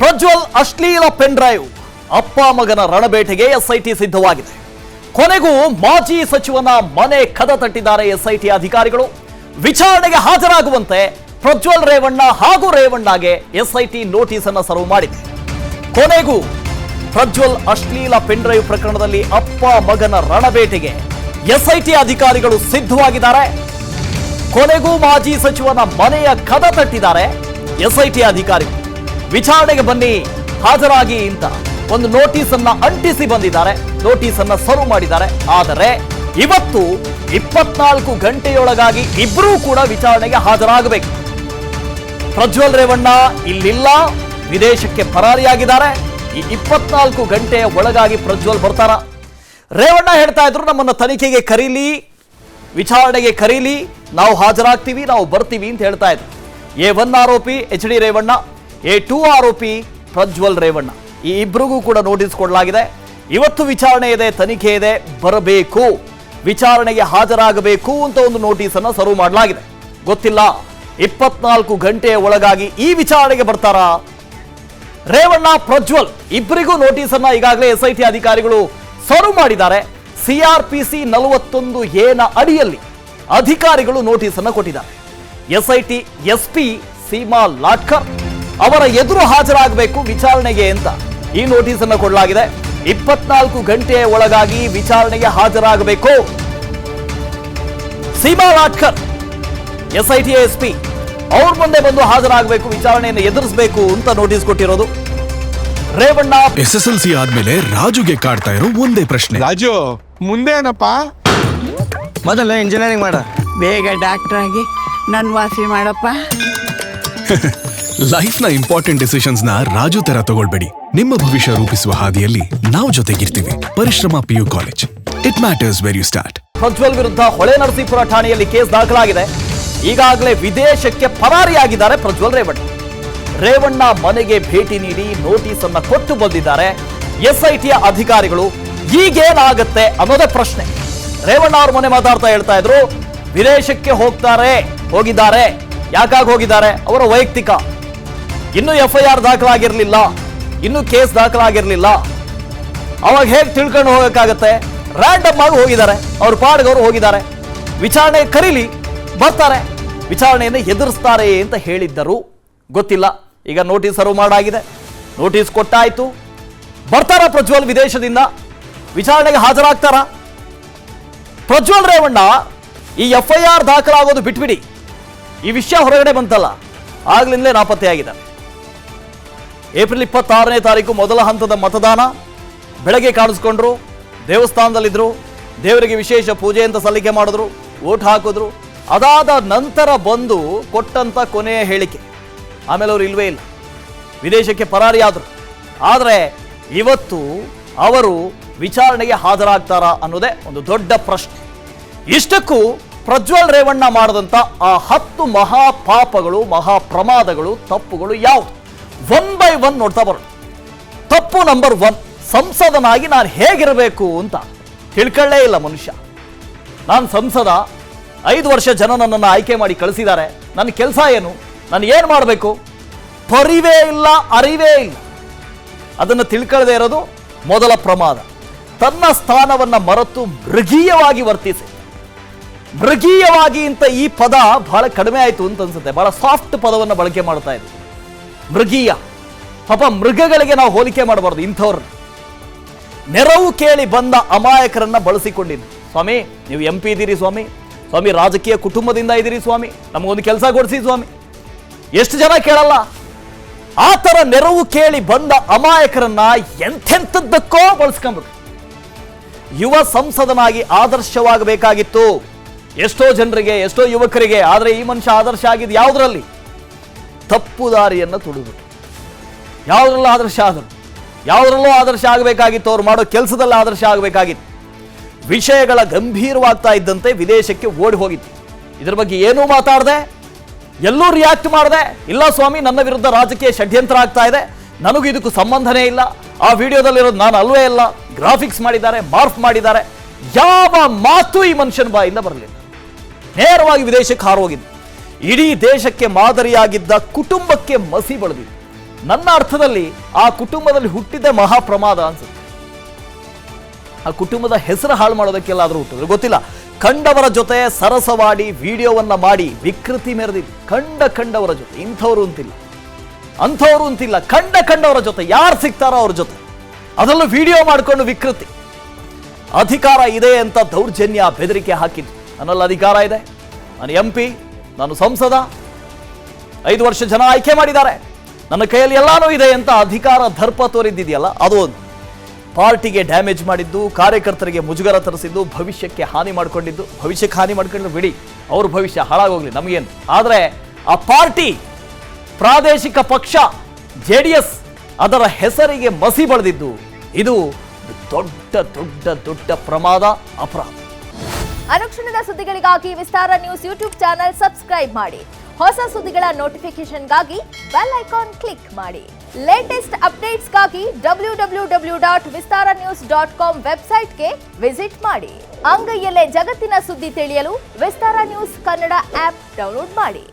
ಪ್ರಜ್ವಲ್ ಅಶ್ಲೀಲ pen drive, ಅಪ್ಪ ಮಗನ ರಣಬೇಟೆಗೆ ಎಸ್ಐಟಿ ಸಿದ್ಧವಾಗಿದೆ. ಕೊನೆಗೂ ಮಾಜಿ ಸಚಿವನ ಮನೆ ಕದ ತಟ್ಟಿದ್ದಾರೆ ಎಸ್ಐಟಿ ಅಧಿಕಾರಿಗಳು. ವಿಚಾರಣೆಗೆ ಹಾಜರಾಗುವಂತೆ ಪ್ರಜ್ವಲ್ ರೇವಣ್ಣ ಹಾಗೂ ರೇವಣ್ಣಗೆ ಎಸ್ಐಟಿ ನೋಟಿಸ್ ಅನ್ನು ಸರ್ವ್ ಮಾಡಿದೆ. ಕೊನೆಗೂ ಪ್ರಜ್ವಲ್ ಅಶ್ಲೀಲ ಪೆನ್ ಡ್ರೈವ್ ಪ್ರಕರಣದಲ್ಲಿ ಅಪ್ಪ ಮಗನ ರಣಬೇಟೆಗೆ ಎಸ್ಐಟಿ ಅಧಿಕಾರಿಗಳು ಸಿದ್ಧವಾಗಿದ್ದಾರೆ. ಕೊನೆಗೂ ಮಾಜಿ ಸಚಿವನ ಮನೆಯ ಕದ ತಟ್ಟಿದ್ದಾರೆ ಎಸ್ಐಟಿ ಅಧಿಕಾರಿಗಳು. ವಿಚಾರಣೆಗೆ ಬನ್ನಿ, ಹಾಜರಾಗಿ ಅಂತ ಒಂದು ನೋಟಿಸ್ ಅನ್ನ ಅಂಟಿಸಿ ಬಂದಿದ್ದಾರೆ, ನೋಟಿಸ್ ಅನ್ನ ಸರ್ವ್ ಮಾಡಿದ್ದಾರೆ. ಆದರೆ ಇವತ್ತು 24 ಗಂಟೆಯೊಳಗಾಗಿ ಇಬ್ಬರೂ ಕೂಡ ವಿಚಾರಣೆಗೆ ಹಾಜರಾಗಬೇಕು. ಪ್ರಜ್ವಲ್ ರೇವಣ್ಣ ಇಲ್ಲಿಲ್ಲ, ವಿದೇಶಕ್ಕೆ ಪರಾರಿಯಾಗಿದ್ದಾರೆ. ಈ 24 ಗಂಟೆಯ ಒಳಗಾಗಿ ಪ್ರಜ್ವಲ್ ಬರ್ತಾರ? ರೇವಣ್ಣ ಹೇಳ್ತಾ ಇದ್ರು, ನಮ್ಮನ್ನ ತನಿಖೆಗೆ ಕರೀಲಿ, ವಿಚಾರಣೆಗೆ ಕರೀಲಿ, ನಾವು ಹಾಜರಾಗ್ತೀವಿ, ನಾವು ಬರ್ತೀವಿ ಅಂತ ಹೇಳ್ತಾ ಇದ್ರು. A1 ಆರೋಪಿ HD ರೇವಣ್ಣ, A2 ಆರೋಪಿ ಪ್ರಜ್ವಲ್ ರೇವಣ್ಣ, ಈ ಇಬ್ಬರಿಗೂ ಕೂಡ ನೋಟಿಸ್ ಕೊಡಲಾಗಿದೆ. ಇವತ್ತು ವಿಚಾರಣೆ ಇದೆ, ತನಿಖೆ ಇದೆ, ಬರಬೇಕು, ವಿಚಾರಣೆಗೆ ಹಾಜರಾಗಬೇಕು ಅಂತ ಒಂದು ನೋಟಿಸ್ ಅನ್ನ ಸರ್ವ್ ಮಾಡಲಾಗಿದೆ. ಗೊತ್ತಿಲ್ಲ 24 ಗಂಟೆಯ ಒಳಗಾಗಿ ಈ ವಿಚಾರಣೆಗೆ ಬರ್ತಾರಾ? ರೇವಣ್ಣ ಪ್ರಜ್ವಲ್ ಇಬ್ಬರಿಗೂ ನೋಟಿಸ್ ಅನ್ನ ಈಗಾಗಲೇ ಎಸ್ಐಟಿ ಅಧಿಕಾರಿಗಳು ಸರ್ವ್ ಮಾಡಿದ್ದಾರೆ. CRPC 41A ನ ಅಡಿಯಲ್ಲಿ ಅಧಿಕಾರಿಗಳು ನೋಟಿಸ್ ಅನ್ನ ಕೊಟ್ಟಿದ್ದಾರೆ. ಎಸ್ಐಟಿ SP ಸೀಮಾ ಲಾಟ್ಕರ್ ಅವರ ಎದುರು ಹಾಜರಾಗಬೇಕು ವಿಚಾರಣೆಗೆ ಅಂತ ಈ ನೋಟಿಸ್ ಅನ್ನು ಕೊಡಲಾಗಿದೆ. 24 ಗಂಟೆಯ ಒಳಗಾಗಿ ವಿಚಾರಣೆಗೆ ಹಾಜರಾಗಬೇಕು. ಸೀಮಾ ಲಾಟ್ಕರ್ ಎಸ್ಐಟಿ SP ಅವ್ರ ಮುಂದೆ ಬಂದು ಹಾಜರಾಗಬೇಕು, ವಿಚಾರಣೆಯನ್ನು ಎದುರಿಸಬೇಕು ಅಂತ ನೋಟಿಸ್ ಕೊಟ್ಟಿರೋದು. ರೇವಣ್ಣ SSLC ಆದ್ಮೇಲೆ ರಾಜುಗೆ ಕಾಡ್ತಾ ಇರೋ ಒಂದೇ ಪ್ರಶ್ನೆ, ರಾಜು ಮುಂದೆ ಏನಪ್ಪ? ಮೊದಲು ಇಂಜಿನಿಯರಿಂಗ್ ಮಾಡ, ಬೇಗ ಡಾಕ್ಟರ್ ಆಗಿ ನನ್ ವಾಸಿ ಮಾಡಪ್ಪ. ಲೈಫ್ ನ ಇಂಪಾರ್ಟೆಂಟ್ ಡಿಸಿಷನ್ಸ್ ನ ರಾಜು ತರ ತಗೊಳ್ಬೇಡಿ. ನಿಮ್ಮ ಭವಿಷ್ಯ ರೂಪಿಸುವ ಹಾದಿಯಲ್ಲಿ ನಾವು ಜೊತೆಗಿರ್ತೀವಿ. Parishrama PU college, it matters where you start. Prajwal ವಿರುದ್ಧ ಹೊಳೆನರಸೀಪುರ ಠಾಣೆಯಲ್ಲಿ ಕೇಸ್ ದಾಖಲಾಗಿದೆ. ಈಗಾಗಲೇ ವಿದೇಶಕ್ಕೆ ಪರಾರಿಯಾಗಿದ್ದಾರೆ ಪ್ರಜ್ವಲ್ ರೇವಣ್ಣ. ರೇವಣ್ಣ ಮನೆಗೆ ಭೇಟಿ ನೀಡಿ ನೋಟಿಸ್ ಅನ್ನ ಕೊಟ್ಟು ಬಂದಿದ್ದಾರೆ ಎಸ್ಐಟಿಯ ಅಧಿಕಾರಿಗಳು. ಈಗೇನಾಗತ್ತೆ ಅನ್ನೋದೇ ಪ್ರಶ್ನೆ. ರೇವಣ್ಣ ಅವ್ರ ಮನೆ ಮಾತಾಡ್ತಾ ಹೇಳ್ತಾ ಇದ್ರು, ವಿದೇಶಕ್ಕೆ ಹೋಗಿದ್ದಾರೆ. ಯಾಕಾಗಿ ಹೋಗಿದ್ದಾರೆ? ಅವರ ವೈಯಕ್ತಿಕ, ಇನ್ನು FIR ದಾಖಲಾಗಿರ್ಲಿಲ್ಲ, ಇನ್ನು ಕೇಸ್ ದಾಖಲಾಗಿರ್ಲಿಲ್ಲ. ಅವಾಗ ಹೇಗೆ ತಿಳ್ಕೊಂಡು ಹೋಗಕ್ಕಾಗತ್ತೆ? ರ್ಯಾಂಡಮ್ ಆಗಿ ಹೋಗಿದ್ದಾರೆ, ಅವ್ರ ಪಾಡ್ಗೆ ಅವರು ಹೋಗಿದ್ದಾರೆ. ವಿಚಾರಣೆ ಕರೀಲಿ, ಬರ್ತಾರೆ, ವಿಚಾರಣೆಯನ್ನು ಎದುರಿಸ್ತಾರೆ ಅಂತ ಹೇಳಿದ್ದರು. ಗೊತ್ತಿಲ್ಲ. ಈಗ ನೋಟಿಸ್ ಸರ್ವ್ ಮಾಡಾಗಿದೆ, ನೋಟಿಸ್ ಕೊಟ್ಟಾಯ್ತು. ಬರ್ತಾರ ಪ್ರಜ್ವಲ್ ವಿದೇಶದಿಂದ? ವಿಚಾರಣೆಗೆ ಹಾಜರಾಗ್ತಾರ? ಪ್ರಜ್ವಲ್ ರೇವಣ್ಣ ಈ FIR ದಾಖಲಾಗೋದು ಬಿಟ್ಬಿಡಿ, ಈ ವಿಷಯ ಹೊರಗಡೆ ಬಂತಲ್ಲ, ಆಗ್ಲಿಂದಲೇ ನಾಪತ್ತೆಯಾಗಿದೆ. ಏಪ್ರಿಲ್ 26ನೇ ತಾರೀಕು ಮೊದಲ ಹಂತದ ಮತದಾನ. ಬೆಳಗ್ಗೆ ಕಾಣಿಸ್ಕೊಂಡ್ರು, ದೇವಸ್ಥಾನದಲ್ಲಿದ್ದರು, ದೇವರಿಗೆ ವಿಶೇಷ ಪೂಜೆ ಅಂತ ಸಲ್ಲಿಕೆ ಮಾಡಿದ್ರು, ವೋಟ್ ಹಾಕಿದ್ರು. ಅದಾದ ನಂತರ ಬಂದು ಕೊಟ್ಟಂತ ಕೊನೆಯ ಹೇಳಿಕೆ, ಆಮೇಲೆ ಅವರು ಇಲ್ವೇ ಇಲ್ಲ, ವಿದೇಶಕ್ಕೆ ಪರಾರಿಯಾದರು. ಆದರೆ ಇವತ್ತು ಅವರು ವಿಚಾರಣೆಗೆ ಹಾಜರಾಗ್ತಾರಾ ಅನ್ನೋದೇ ಒಂದು ದೊಡ್ಡ ಪ್ರಶ್ನೆ. ಇಷ್ಟಕ್ಕೂ ಪ್ರಜ್ವಲ್ ರೇವಣ್ಣ ಮಾಡಿದಂಥ ಆ 10 ಮಹಾಪಾಪಗಳು, ಮಹಾಪ್ರಮಾದಗಳು, ತಪ್ಪುಗಳು ಯಾವುದು? 1 by 1 ನೋಡ್ತಾ ಬರೋಣ. ತಪ್ಪು ನಂಬರ್ 1, ಸಂಸದನಾಗಿ ನಾನು ಹೇಗಿರಬೇಕು ಅಂತ ತಿಳ್ಕೊಳ್ಳೇ ಇಲ್ಲ ಮನುಷ್ಯ. ನಾನು ಸಂಸದ, 5 ವರ್ಷ ಜನ ನನ್ನನ್ನು ಆಯ್ಕೆ ಮಾಡಿ ಕಳಿಸಿದ್ದಾರೆ. ನನ್ನ ಕೆಲಸ ಏನು? ನಾನು ಏನು ಮಾಡಬೇಕು? ಪರಿವೇ ಇಲ್ಲ, ಅರಿವೇ ಇಲ್ಲ. ಅದನ್ನು ತಿಳ್ಕೊಳ್ಳದೆ ಇರೋದು ಮೊದಲ ಪ್ರಮಾದ. ತನ್ನ ಸ್ಥಾನವನ್ನು ಮರೆತು ಮೃಗೀಯವಾಗಿ ವರ್ತಿಸಿ. ಮೃಗೀಯವಾಗಿ ಅಂತ ಈ ಪದ ಬಹಳ ಕಡಿಮೆ ಆಯಿತು ಅಂತ ಅನ್ಸುತ್ತೆ. ಬಹಳ ಸಾಫ್ಟ್ ಪದವನ್ನು ಬಳಕೆ ಮಾಡ್ತಾ ಇದ್ವಿ. ಮೃಗೀಯ, ಪಾಪ ಮೃಗಗಳಿಗೆ ನಾವು ಹೋಲಿಕೆ ಮಾಡಬಾರ್ದು. ಇಂಥವ್ರನ್ನ ನೆರವು ಕೇಳಿ ಬಂದ ಅಮಾಯಕರನ್ನ ಬಳಸಿಕೊಂಡಿದ್ದು. ಸ್ವಾಮಿ ನೀವು MP ಇದ್ದೀರಿ ಸ್ವಾಮಿ, ಸ್ವಾಮಿ ರಾಜಕೀಯ ಕುಟುಂಬದಿಂದ ಇದ್ದೀರಿ ಸ್ವಾಮಿ, ನಮಗೊಂದು ಕೆಲಸ ಕೊಡಿಸಿ ಸ್ವಾಮಿ. ಎಷ್ಟು ಜನ ಕೇಳಲ್ಲ? ಆ ಥರ ನೆರವು ಕೇಳಿ ಬಂದ ಅಮಾಯಕರನ್ನ ಎಂಥೆಂಥದ್ದಕ್ಕೋ ಬಳಸ್ಕೊಂಡ್ಬಿಟ್ಟು ಯುವ ಸಂಸದನಾಗಿ ಆದರ್ಶವಾಗಬೇಕಾಗಿತ್ತು ಎಷ್ಟೋ ಜನರಿಗೆ, ಎಷ್ಟೋ ಯುವಕರಿಗೆ. ಆದರೆ ಈ ಮನುಷ್ಯ ಆದರ್ಶ ಆಗಿದ್ದು ಯಾವುದರಲ್ಲಿ? ತಪ್ಪು ದಾರಿಯನ್ನು ತುಳಿದ್ಬಿಟ್ಟು. ಯಾವುದ್ರಲ್ಲೂ ಆದರ್ಶ ಆದರು? ಯಾವುದ್ರಲ್ಲೂ ಆದರ್ಶ ಆಗಬೇಕಾಗಿತ್ತು. ಅವ್ರು ಮಾಡೋ ಕೆಲಸದಲ್ಲಿ ಆದರ್ಶ ಆಗಬೇಕಾಗಿತ್ತು. ವಿಷಯಗಳ ಗಂಭೀರವಾಗ್ತಾ ಇದ್ದಂತೆ ವಿದೇಶಕ್ಕೆ ಓಡಿ ಹೋಗಿತ್ತು. ಇದ್ರ ಬಗ್ಗೆ ಏನೂ ಮಾತಾಡದೆ, ಎಲ್ಲೂ ರಿಯಾಕ್ಟ್ ಮಾಡದೆ, ಇಲ್ಲ ಸ್ವಾಮಿ ನನ್ನ ವಿರುದ್ಧ ರಾಜಕೀಯ ಷಡ್ಯಂತ್ರ ಆಗ್ತಾ ಇದೆ, ನನಗೂ ಇದಕ್ಕೂ ಸಂಬಂಧನೇ ಇಲ್ಲ, ಆ ವಿಡಿಯೋದಲ್ಲಿರೋದು ನಾನು ಅಲ್ವೇ ಇಲ್ಲ, ಗ್ರಾಫಿಕ್ಸ್ ಮಾಡಿದ್ದಾರೆ, ಮಾರ್ಫ್ ಮಾಡಿದ್ದಾರೆ, ಯಾವ ಮಾತು ಈ ಮನುಷ್ಯನ ಬಾಯಿಂದ ಬರಲಿಲ್ಲ. ನೇರವಾಗಿ ವಿದೇಶಕ್ಕೆ ಹಾರೋಗಿದ್ದು. ಇಡೀ ದೇಶಕ್ಕೆ ಮಾದರಿಯಾಗಿದ್ದ ಕುಟುಂಬಕ್ಕೆ ಮಸಿ ಬಳಿದಿದೆ. ನನ್ನ ಅರ್ಥದಲ್ಲಿ ಆ ಕುಟುಂಬದಲ್ಲಿ ಹುಟ್ಟಿದ್ದೇ ಮಹಾಪ್ರಮಾದ ಅನ್ಸುತ್ತೆ. ಆ ಕುಟುಂಬದ ಹೆಸರು ಹಾಳು ಮಾಡೋದಕ್ಕೆಲ್ಲಾದ್ರೂ ಹುಟ್ಟಿದ್ರು ಗೊತ್ತಿಲ್ಲ. ಕಂಡವರ ಜೊತೆ ಸರಸವಾಡಿ ವಿಡಿಯೋವನ್ನ ಮಾಡಿ ವಿಕೃತಿ ಮೆರೆದಿದ್ದು ಕಂಡವರ ಜೊತೆ. ಇಂಥವ್ರು ಅಂತಿಲ್ಲ ಕಂಡವರ ಜೊತೆ ಯಾರು ಸಿಗ್ತಾರೋ ಅವ್ರ ಜೊತೆ, ಅದರಲ್ಲೂ ವಿಡಿಯೋ ಮಾಡಿಕೊಂಡು ವಿಕೃತಿ. ಅಧಿಕಾರ ಇದೆ ಅಂತ ದೌರ್ಜನ್ಯ ಬೆದರಿಕೆ ಹಾಕಿದ್ದು. ನನ್ನಲ್ಲಿ ಅಧಿಕಾರ ಇದೆ, ನಾನು MP, ನಾನು ಸಂಸದ, 5 ವರ್ಷ ಜನ ಆಯ್ಕೆ ಮಾಡಿದ್ದಾರೆ, ನನ್ನ ಕೈಯಲ್ಲಿ ಎಲ್ಲಾನು ಇದೆ ಅಂತ ಅಧಿಕಾರ ದರ್ಪ ತೋರಿದ್ದಿದೆಯಲ್ಲ, ಅದು ಒಂದು. ಪಾರ್ಟಿಗೆ ಡ್ಯಾಮೇಜ್ ಮಾಡಿದ್ದು, ಕಾರ್ಯಕರ್ತರಿಗೆ ಮುಜುಗರ ತರಿಸಿದ್ದು, ಭವಿಷ್ಯಕ್ಕೆ ಹಾನಿ ಮಾಡಿಕೊಂಡಿದ್ದು. ಭವಿಷ್ಯಕ್ಕೆ ಹಾನಿ ಮಾಡ್ಕೊಂಡ್ರೆ ಬಿಡಿ, ಅವ್ರ ಭವಿಷ್ಯ ಹಾಳಾಗೋಗ್ಲಿ ನಮಗೇನು. ಆದರೆ ಆ ಪಾರ್ಟಿ, ಪ್ರಾದೇಶಿಕ ಪಕ್ಷ JDS, ಅದರ ಹೆಸರಿಗೆ ಮಸಿ ಬಳಿದಿದ್ದು ಇದು ದೊಡ್ಡ ದೊಡ್ಡ ದೊಡ್ಡ ಪ್ರಮಾದ, ಅಪರಾಧ. ಅನುಕ್ಷಣದ ಸುದ್ದಿಗಳಿಗಾಗಿ ವಿಸ್ತಾರ ನ್ಯೂಸ್ ಯೂಟ್ಯೂಬ್ ಚಾನೆಲ್ ಸಬ್ಸ್ಕ್ರೈಬ್ ಮಾಡಿ. ಹೊಸ ಸುದ್ದಿಗಳ ನೋಟಿಫಿಕೇಶನ್ಗಾಗಿ ಬೆಲ್ ಐಕಾನ್ ಕ್ಲಿಕ್ ಮಾಡಿ. ಲೇಟೆಸ್ಟ್ ಅಪ್ಡೇಟ್ಸ್ಗಾಗಿ www.vistaranews.com ವೆಬ್ಸೈಟ್ಗೆ ವಿಸಿಟ್ ಮಾಡಿ. ಅಂಗೈಯಲ್ಲೇ ಜಗತ್ತಿನ ಸುದ್ದಿ ತಿಳಿಯಲು ವಿಸ್ತಾರ ನ್ಯೂಸ್ ಕನ್ನಡ ಆಪ್ ಡೌನ್ಲೋಡ್ ಮಾಡಿ.